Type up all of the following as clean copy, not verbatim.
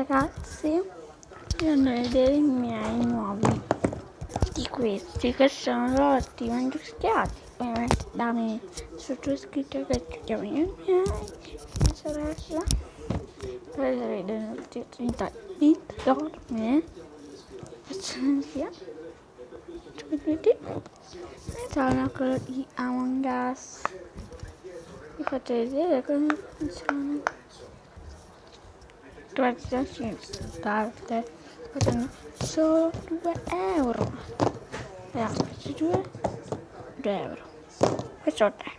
ragazzi, io andrò a vedere i miei nuovi di questi che sono ottimi industriati. Ovviamente da me sottoscritto che tutti i miei, mia sorella, poi la vedo nel titolo di dorme, facciamo via tutti e sono quello di Among Us. Vi faccio vedere come funziona. Transazioni state facendo solo 2 euro. Questi 2 euro. Questo è 3.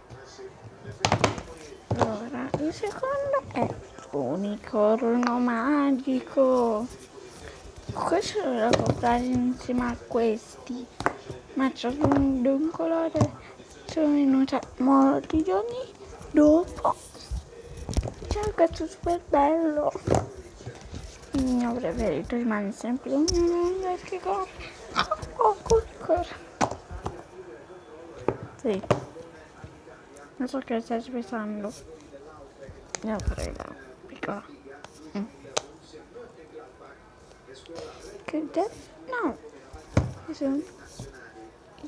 Allora, il secondo è unicorno magico. Questo lo devo comprare insieme a questi. Ma c'è un colore. Sono venuta molti giorni dopo. C'è questo super bello. Il mio preferito rimane sempre un vecchio colore. Oh, ancora. Sì. Non so che stai pensando. Io prego, piccola. Che te? No.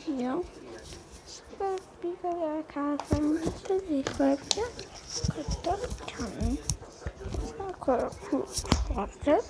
Io super piccola a casa, non so di questo. 14 anni. Sono ancora più forte.